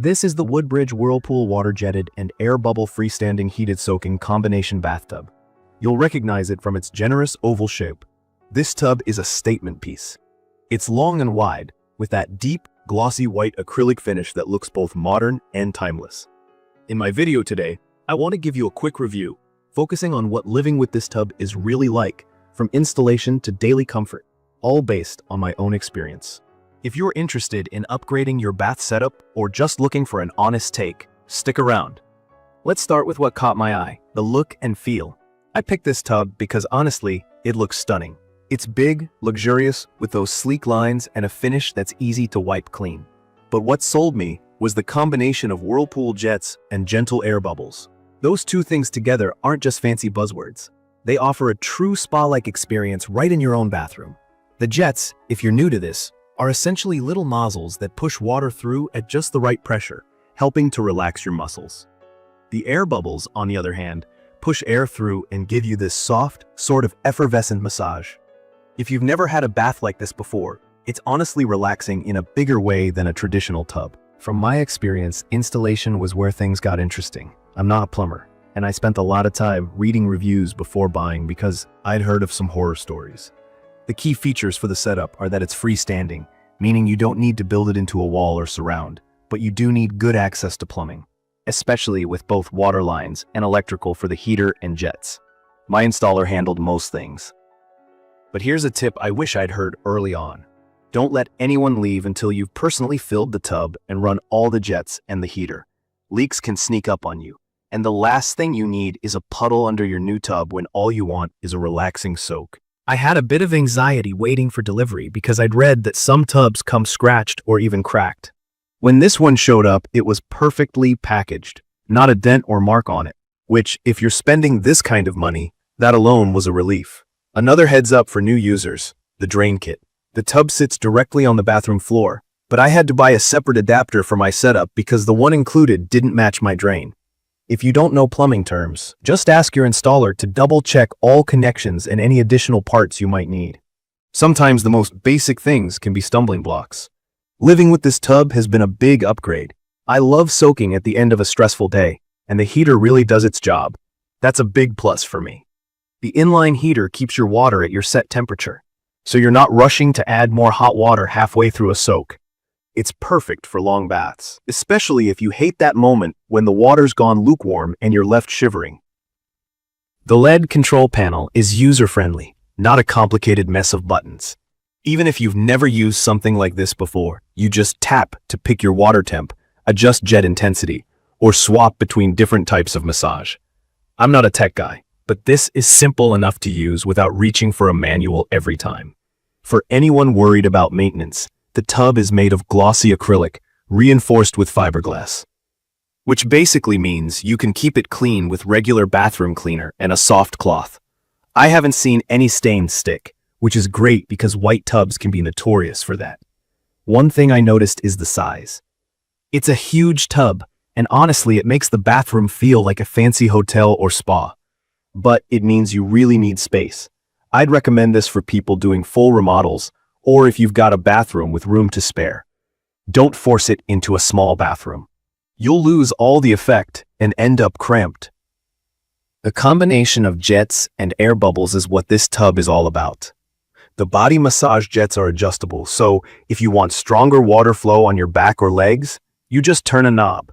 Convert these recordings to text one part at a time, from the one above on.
This is the WOODBRIDGE Whirlpool water-jetted and air bubble freestanding heated soaking combination bathtub. You'll recognize it from its generous oval shape. This tub is a statement piece. It's long and wide, with that deep, glossy white acrylic finish that looks both modern and timeless. In my video today, I want to give you a quick review, focusing on what living with this tub is really like, from installation to daily comfort, all based on my own experience. If you're interested in upgrading your bath setup or just looking for an honest take, stick around. Let's start with what caught my eye, the look and feel. I picked this tub because honestly, it looks stunning. It's big, luxurious, with those sleek lines and a finish that's easy to wipe clean. But what sold me was the combination of whirlpool jets and gentle air bubbles. Those two things together aren't just fancy buzzwords. They offer a true spa-like experience right in your own bathroom. The jets, if you're new to this, are essentially little nozzles that push water through at just the right pressure, helping to relax your muscles. The air bubbles, on the other hand, push air through and give you this soft, sort of effervescent massage. If you've never had a bath like this before, it's honestly relaxing in a bigger way than a traditional tub. From my experience, installation was where things got interesting. I'm not a plumber, and I spent a lot of time reading reviews before buying because I'd heard of some horror stories. The key features for the setup are that it's freestanding, meaning you don't need to build it into a wall or surround, but you do need good access to plumbing, especially with both water lines and electrical for the heater and jets. My installer handled most things. But here's a tip I wish I'd heard early on. Don't let anyone leave until you've personally filled the tub and run all the jets and the heater. Leaks can sneak up on you, and the last thing you need is a puddle under your new tub when all you want is a relaxing soak. I had a bit of anxiety waiting for delivery because I'd read that some tubs come scratched or even cracked. When this one showed up, it was perfectly packaged, not a dent or mark on it, which, if you're spending this kind of money, that alone was a relief. Another heads up for new users, the drain kit. The tub sits directly on the bathroom floor, but I had to buy a separate adapter for my setup because the one included didn't match my drain. If you don't know plumbing terms, just ask your installer to double-check all connections and any additional parts you might need. Sometimes the most basic things can be stumbling blocks. Living with this tub has been a big upgrade. I love soaking at the end of a stressful day, and the heater really does its job. That's a big plus for me. The inline heater keeps your water at your set temperature, so you're not rushing to add more hot water halfway through a soak. It's perfect for long baths, especially if you hate that moment when the water's gone lukewarm and you're left shivering. The LED control panel is user-friendly, not a complicated mess of buttons. Even if you've never used something like this before, you just tap to pick your water temp, adjust jet intensity, or swap between different types of massage. I'm not a tech guy, but this is simple enough to use without reaching for a manual every time. For anyone worried about maintenance, the tub is made of glossy acrylic, reinforced with fiberglass. Which basically means you can keep it clean with regular bathroom cleaner and a soft cloth. I haven't seen any stains stick, which is great because white tubs can be notorious for that. One thing I noticed is the size. It's a huge tub, and honestly it makes the bathroom feel like a fancy hotel or spa. But it means you really need space. I'd recommend this for people doing full remodels, or if you've got a bathroom with room to spare. Don't force it into a small bathroom. You'll lose all the effect and end up cramped. The combination of jets and air bubbles is what this tub is all about. The body massage jets are adjustable, so if you want stronger water flow on your back or legs, you just turn a knob.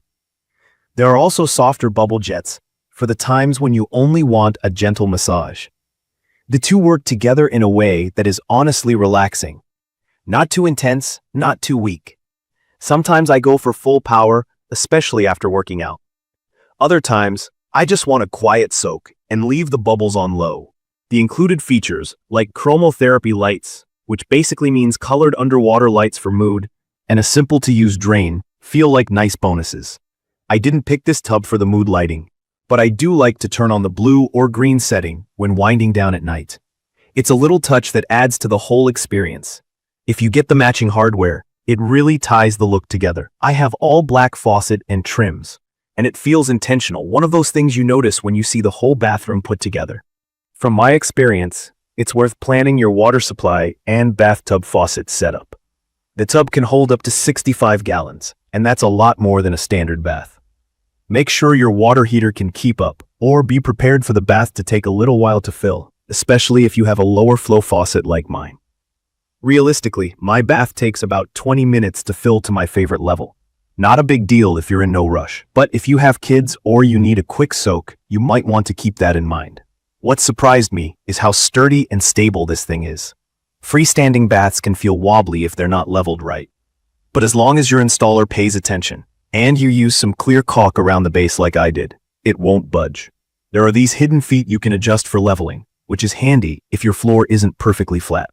There are also softer bubble jets for the times when you only want a gentle massage. The two work together in a way that is honestly relaxing. Not too intense, not too weak. Sometimes I go for full power, especially after working out. Other times, I just want a quiet soak and leave the bubbles on low. The included features, like chromotherapy lights, which basically means colored underwater lights for mood, and a simple-to-use drain, feel like nice bonuses. I didn't pick this tub for the mood lighting, but I do like to turn on the blue or green setting when winding down at night. It's a little touch that adds to the whole experience. If you get the matching hardware, it really ties the look together. I have all black faucet and trims, and it feels intentional, one of those things you notice when you see the whole bathroom put together. From my experience, it's worth planning your water supply and bathtub faucet setup. The tub can hold up to 65 gallons, and that's a lot more than a standard bath. Make sure your water heater can keep up, or be prepared for the bath to take a little while to fill, especially if you have a lower flow faucet like mine. Realistically, my bath takes about 20 minutes to fill to my favorite level. Not a big deal if you're in no rush, but if you have kids or you need a quick soak, you might want to keep that in mind. What surprised me is how sturdy and stable this thing is. Freestanding baths can feel wobbly if they're not leveled right. But as long as your installer pays attention, and you use some clear caulk around the base like I did, it won't budge. There are these hidden feet you can adjust for leveling, which is handy if your floor isn't perfectly flat.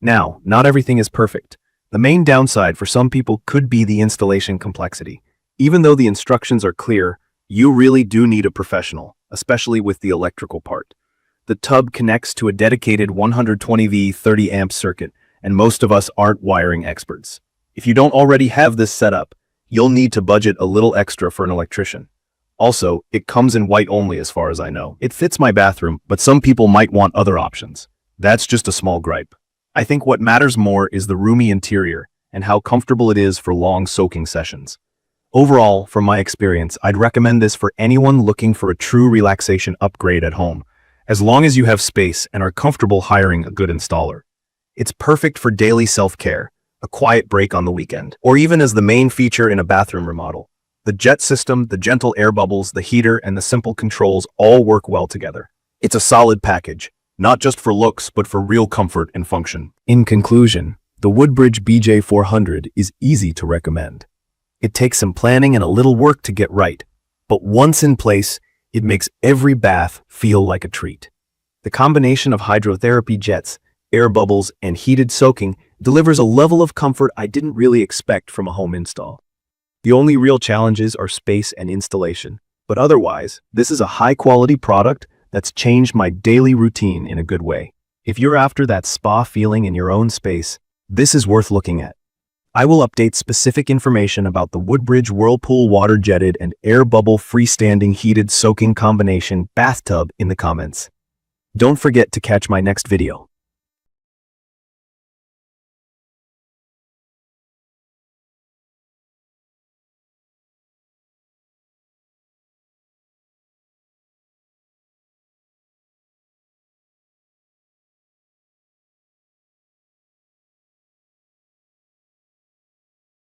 Now, not everything is perfect. The main downside for some people could be the installation complexity. Even though the instructions are clear, you really do need a professional, especially with the electrical part. The tub connects to a dedicated 120V 30 amp circuit, and most of us aren't wiring experts. If you don't already have this set up, you'll need to budget a little extra for an electrician. Also, it comes in white only as far as I know. It fits my bathroom, but some people might want other options. That's just a small gripe. I think what matters more is the roomy interior and how comfortable it is for long soaking sessions. Overall, from my experience, I'd recommend this for anyone looking for a true relaxation upgrade at home, as long as you have space and are comfortable hiring a good installer. It's perfect for daily self-care, a quiet break on the weekend, or even as the main feature in a bathroom remodel. The jet system, the gentle air bubbles, the heater, and the simple controls all work well together. It's a solid package, not just for looks, but for real comfort and function. In conclusion, the WOODBRIDGE BJ400 is easy to recommend. It takes some planning and a little work to get right, but once in place, it makes every bath feel like a treat. The combination of hydrotherapy jets, air bubbles, and heated soaking delivers a level of comfort I didn't really expect from a home install. The only real challenges are space and installation, but otherwise, this is a high-quality product that's changed my daily routine in a good way. If you're after that spa feeling in your own space, this is worth looking at. I will update specific information about the WOODBRIDGE Whirlpool water-jetted and air bubble freestanding heated soaking combination bathtub in the comments. Don't forget to catch my next video.